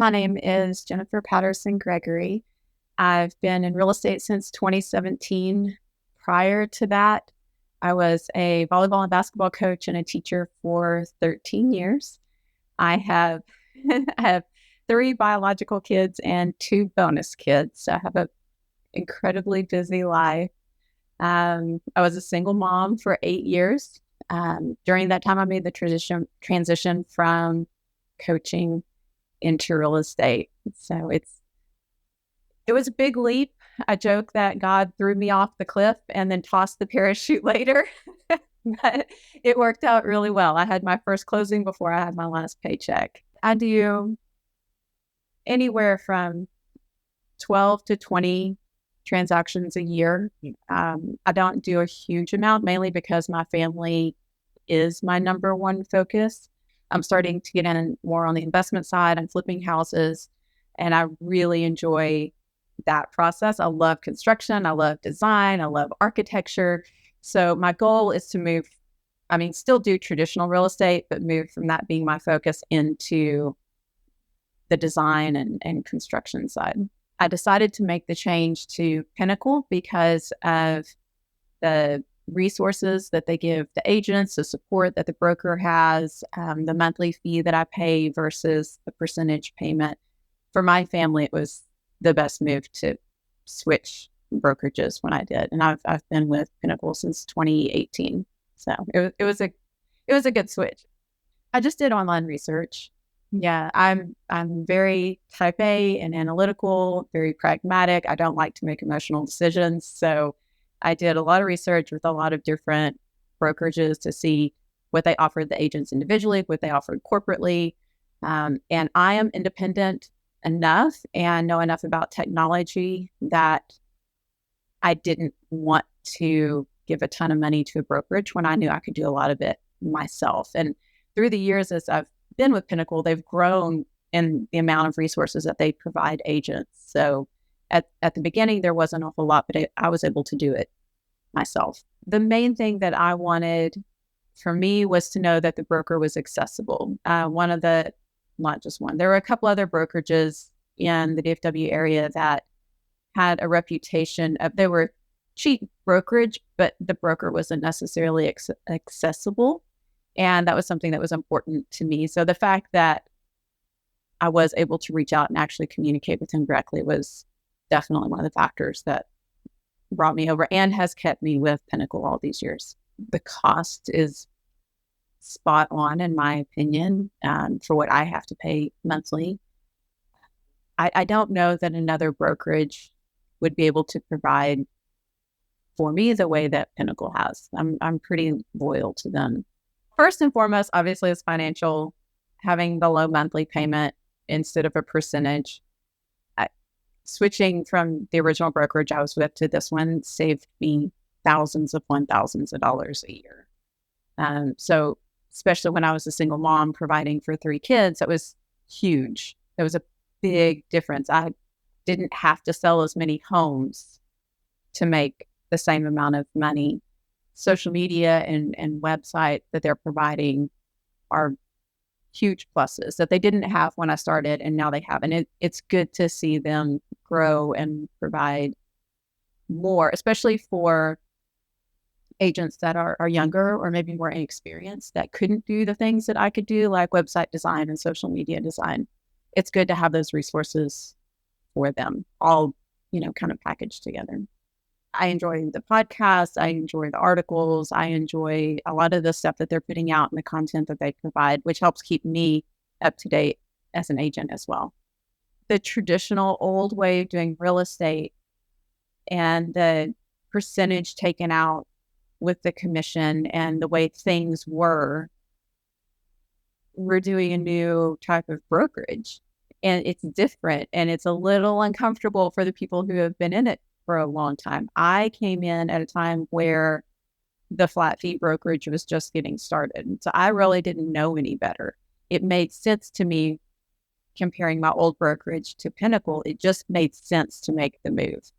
My name is Jennifer Patterson Gregory. I've been in real estate since 2017. Prior to that, I was a volleyball and basketball coach and a teacher for 13 years. I have I have three biological kids and two bonus kids. So I have an incredibly busy life. I was a single mom for 8 years. During that time, I made the transition from coaching into real estate. So it was a big leap. I joke that God threw me off the cliff and then tossed the parachute later, but it worked out really well. I had my first closing before I had my last paycheck. I do anywhere from 12 to 20 transactions a year. I don't do a huge amount, mainly because my family is my number one focus. I'm starting to get in more on the investment side. I'm flipping houses, and I really enjoy that process. I love construction. I love design. I love architecture. So my goal is to move, still do traditional real estate, but move from that being my focus into the design and construction side. I decided to make the change to Pinnacle because of the resources that they give the agents, the support that the broker has, the monthly fee that I pay versus the percentage payment. For my family, it was the best move to switch brokerages when I did. And I've been with Pinnacle since 2018. So it was a good switch. I just did online research. Yeah, I'm very type A and analytical, very pragmatic. I don't like to make emotional decisions. So I did a lot of research with a lot of different brokerages to see what they offered the agents individually, what they offered corporately. And I am independent enough and know enough about technology that I didn't want to give a ton of money to a brokerage when I knew I could do a lot of it myself. And through the years, as I've been with Pinnacle, they've grown in the amount of resources that they provide agents. So at the beginning, there wasn't an awful lot, but I was able to do it myself. The main thing that I wanted for me was to know that the broker was accessible. Not just one, there were a couple other brokerages in the DFW area that had a reputation of, they were cheap brokerage, but the broker wasn't necessarily accessible. And that was something that was important to me. So the fact that I was able to reach out and actually communicate with him directly was definitely one of the factors that brought me over and has kept me with Pinnacle all these years. The cost is spot on, in my opinion, for what I have to pay monthly. I don't know that another brokerage would be able to provide for me the way that Pinnacle has. I'm pretty loyal to them. First and foremost, obviously, is financial. Having the low monthly payment instead of a percentage. Switching from the original brokerage I was with to this one saved me thousands upon thousands of dollars a year. So especially when I was a single mom providing for three kids, it was huge. It was a big difference. I didn't have to sell as many homes to make the same amount of money. Social media and website that they're providing are huge pluses that they didn't have when I started, and now they have. And it's good to see them grow and provide more, especially for agents that are younger or maybe more inexperienced that couldn't do the things that I could do, like website design and social media design. It's good to have those resources for them all, kind of packaged together. I enjoy the podcast. I enjoy the articles. I enjoy a lot of the stuff that they're putting out and the content that they provide, which helps keep me up to date as an agent as well. The traditional old way of doing real estate and the percentage taken out with the commission and the way things were, we're doing a new type of brokerage, and it's different and it's a little uncomfortable for the people who have been in it for a long time. I came in at a time where the flat fee brokerage was just getting started. So I really didn't know any better. It made sense to me comparing my old brokerage to Pinnacle. It just made sense to make the move.